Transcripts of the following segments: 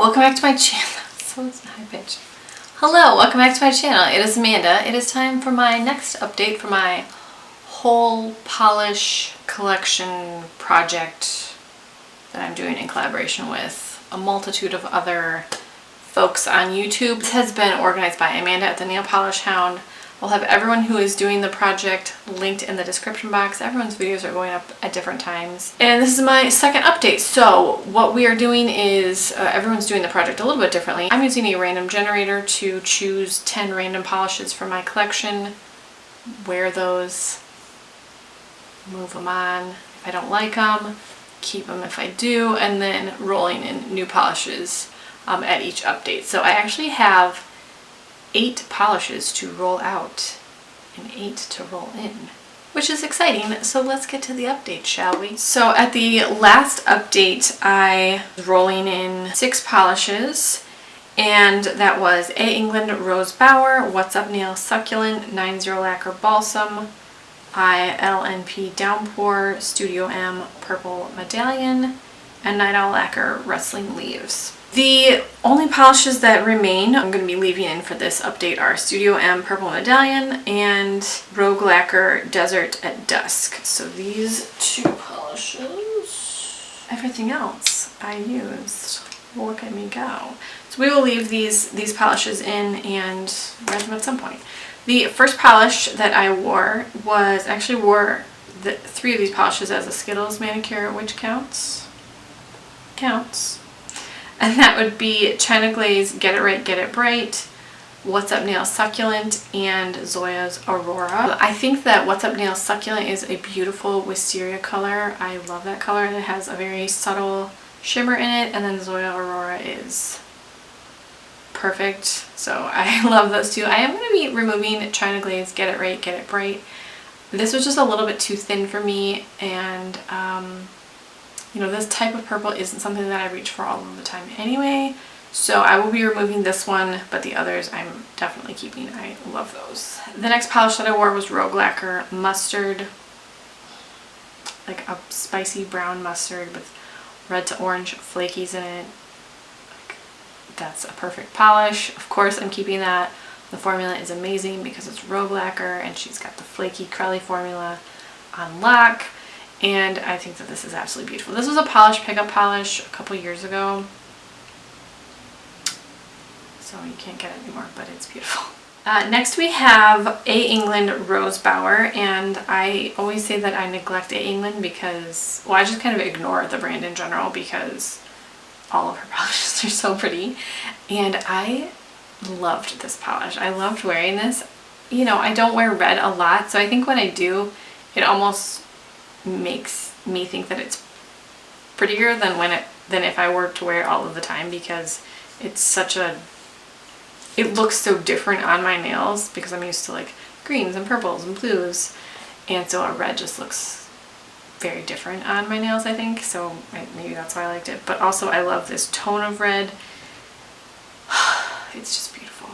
welcome back to my channel. So it's high pitch. Hello, welcome back to my channel. It is Amanda. It is time for my next update for my whole polish collection project that I'm doing in collaboration with a multitude of other folks on YouTube. This has been organized by Amanda at the Nail Polish Hound. We'll have everyone who is doing the project linked in the description box. Everyone's videos are going up at different times. And this is my second update. So what we are doing is, everyone's doing the project a little bit differently. I'm using a random generator to choose 10 random polishes from my collection, wear those, move them on if I don't like them, keep them if I do, and then rolling in new polishes at each update. So I actually have 8 polishes to roll out and 8 to roll in, which is exciting. So let's get to the update, shall we? So at the last update, I was rolling in 6 polishes, and that was A. England Rose Bower, What's Up Nail Succulent, 90 Lacquer Balsam, ILNP Downpour, Studio M Purple Medallion, and Night Owl Lacquer Rustling Leaves. The only polishes that remain I'm going to be leaving in for this update are Studio M Purple Medallion and Rogue Lacquer Desert at Dusk. So these 2 polishes, everything else I used. Look at me go. So we will leave these polishes in and wear them at some point. The first polish that I wore was, actually wore 3 of these polishes as a Skittles manicure, which counts. And that would be China Glaze, Get It Right, Get It Bright, What's Up Nail Succulent, and Zoya's Aurora. I think that What's Up Nail Succulent is a beautiful wisteria color. I love that color, and it has a very subtle shimmer in it, and then Zoya Aurora is perfect. So I love those 2. I am going to be removing China Glaze, Get It Right, Get It Bright. This was just a little bit too thin for me, and you know, this type of purple isn't something that I reach for all of the time anyway, so I will be removing this one, but the others I'm definitely keeping. I love those. The next polish that I wore was Rogue Lacquer Mustard, like a spicy brown mustard with red to orange flakies in it. That's a perfect polish. Of course I'm keeping that. The formula is amazing because it's Rogue Lacquer and she's got the flaky Crowley formula on lock. And I think that this is absolutely beautiful. This was a polish pickup polish a couple years ago, so you can't get it anymore, but it's beautiful. Next we have A. England Rose Bower, and I always say that I neglect A. England because, well, I just kind of ignore the brand in general because all of her polishes are so pretty. And I loved this polish. I loved wearing this. You know, I don't wear red a lot, so I think when I do, it almost makes me think that it's prettier than if I were to wear it all of the time, because it's such a, it looks so different on my nails because I'm used to like greens and purples and blues, and so a red just looks very different on my nails, I think. So maybe that's why I liked it. But also I love this tone of red. It's just beautiful.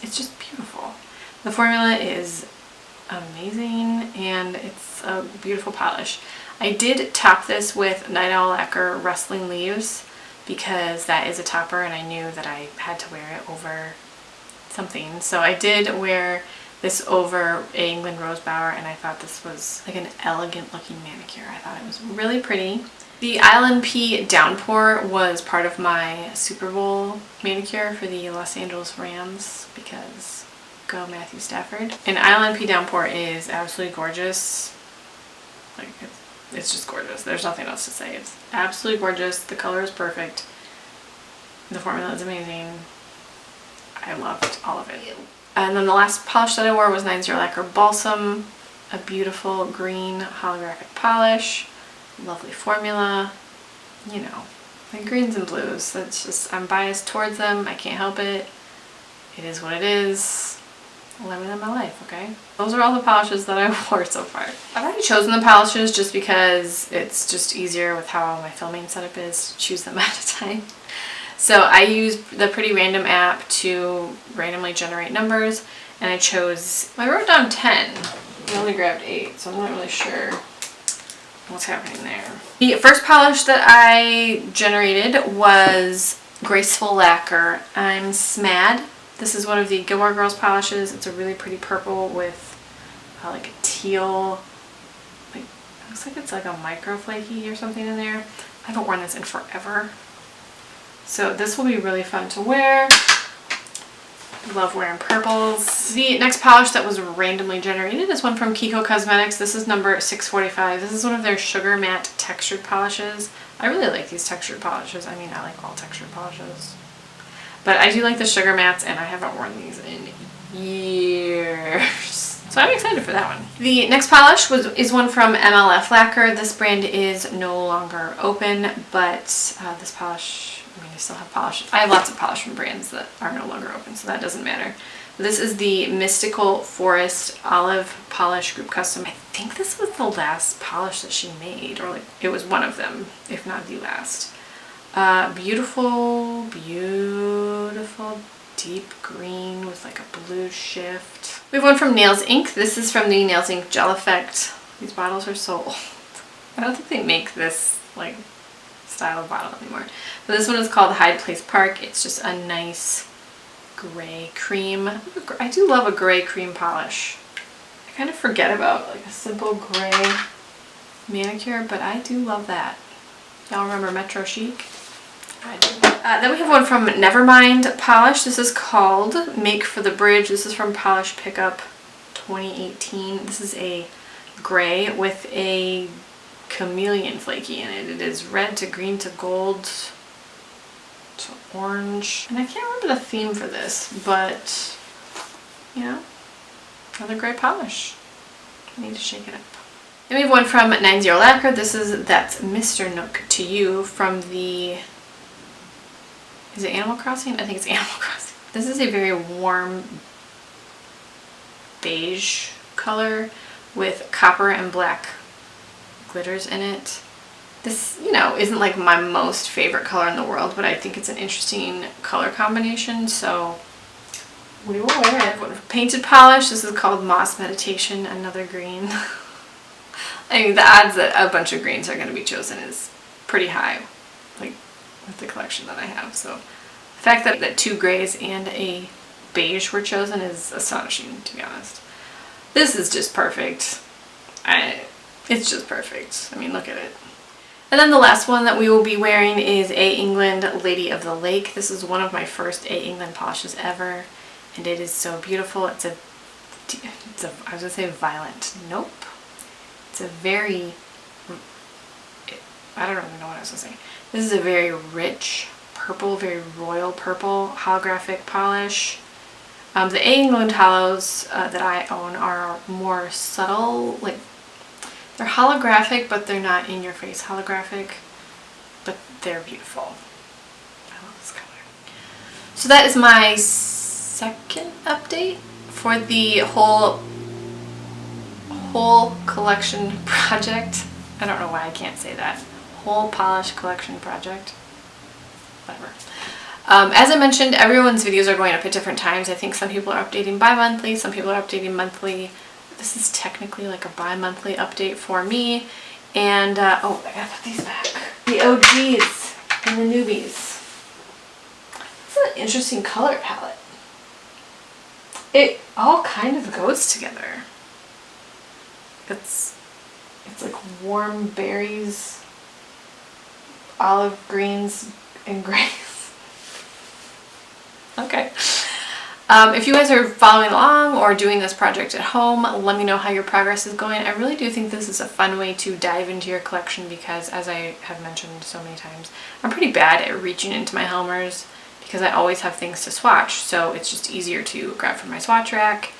It's just beautiful. The formula is amazing and it's a beautiful polish. I did top this with Night Owl Lacquer Rustling Leaves because that is a topper and I knew that I had to wear it over something. So I did wear this over A. England Rose Bower, and I thought this was like an elegant looking manicure. I thought it was really pretty. The ILNP Downpour was part of my Super Bowl manicure for the Los Angeles Rams because go Matthew Stafford. And ILNP Downpour is absolutely gorgeous. Like, it's just gorgeous. There's nothing else to say. It's absolutely gorgeous. The color is perfect. The formula is amazing. I loved all of it. And then the last polish that I wore was 90 Lacquer Balsam, a beautiful green holographic polish. Lovely formula. You know, like greens and blues. That's just, I'm biased towards them. I can't help it. It is what it is. Living in my life, okay? Those are all the polishes that I wore so far. I've already chosen the polishes just because it's just easier with how my filming setup is to choose them at a time. So I used the Pretty Random app to randomly generate numbers, and I chose, I wrote down 10. I only grabbed 8, so I'm not really sure what's happening there. The first polish that I generated was Graceful Lacquer. I'm Smad. This is one of the Gilmore Girls polishes. It's a really pretty purple with like a teal, like, looks like it's like a micro flaky or something in there. I haven't worn this in forever. So this will be really fun to wear. I love wearing purples. The next polish that was randomly generated is one from Kiko Cosmetics. This is number 645. This is one of their sugar matte textured polishes. I really like these textured polishes. I mean, I like all textured polishes. But I do like the sugar mattes, and I haven't worn these in years. So I'm excited for that one. The next polish is one from MLF Lacquer. This brand is no longer open, but this polish, I mean, I still have polish. I have lots of polish from brands that are no longer open, so that doesn't matter. This is the Mystical Forest Olive Polish Group Custom. I think this was the last polish that she made, or like it was one of them, if not the last. Beautiful, beautiful deep green with like a blue shift. We have one from Nails Inc. This is from the Nails Inc. Gel Effect. These bottles are so old. I don't think they make this like style of bottle anymore. But this one is called Hyde Place Park. It's just a nice gray cream. I do love a gray cream polish. I kind of forget about like a simple gray manicure, but I do love that. Y'all remember Metro Chic? I do. Then we have one from Nevermind polish. This is called Make for the Bridge. This is from Polish Pickup 2018. This is a gray with a chameleon flaky in it. It is red to green to gold to orange. And I can't remember the theme for this, but you know, another gray polish. I need to shake it up. Then we have one from 90 Lacquer. That's Mr. Nook to You from the, is it Animal Crossing? I think it's Animal Crossing. This is a very warm beige color with copper and black glitters in it. This, you know, isn't like my most favorite color in the world, but I think it's an interesting color combination, so we will wear it. Painted polish. This is called Moss Meditation, another green. I mean, the odds that a bunch of greens are going to be chosen is pretty high, like with the collection that I have. So the fact that two grays and a beige were chosen is astonishing, to be honest. This is just perfect. It's just perfect. I mean, look at it. And then the last one that we will be wearing is A. England Lady of the Lake. This is one of my first A. England polishes ever, and it is so beautiful. It's a I was gonna say violet. Nope. It's a very, I don't even know what I was gonna say. This is a very rich purple, very royal purple holographic polish. The A. England hollows that I own are more subtle, like they're holographic, but they're not in your face holographic, but they're beautiful. I love this color. So that is my second update for the whole collection project. I don't know why I can't say that. Whole polish collection project. Whatever. As I mentioned, everyone's videos are going up at different times. I think some people are updating bi-monthly, some people are updating monthly. This is technically like a bi-monthly update for me. And, oh, I gotta put these back. The OGs and the newbies. It's an interesting color palette. It all kind of goes together. It's like warm berries, olive greens, and grays. Okay. If you guys are following along or doing this project at home, let me know how your progress is going. I really do think this is a fun way to dive into your collection because, as I have mentioned so many times, I'm pretty bad at reaching into my Helmers because I always have things to swatch, so it's just easier to grab from my swatch rack.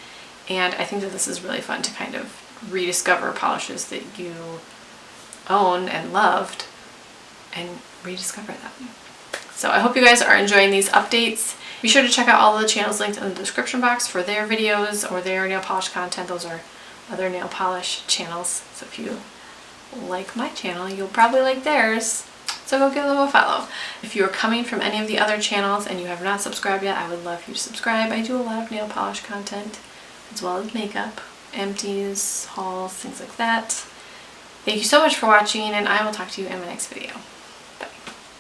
And I think that this is really fun to kind of rediscover polishes that you own and loved and rediscover them. So I hope you guys are enjoying these updates. Be sure to check out all of the channels linked in the description box for their videos or their nail polish content. Those are other nail polish channels. So if you like my channel, you'll probably like theirs. So go give them a follow. If you are coming from any of the other channels and you have not subscribed yet, I would love for you to subscribe. I do a lot of nail polish content as well as makeup, empties, hauls, things like that. Thank you so much for watching, and I will talk to you in my next video.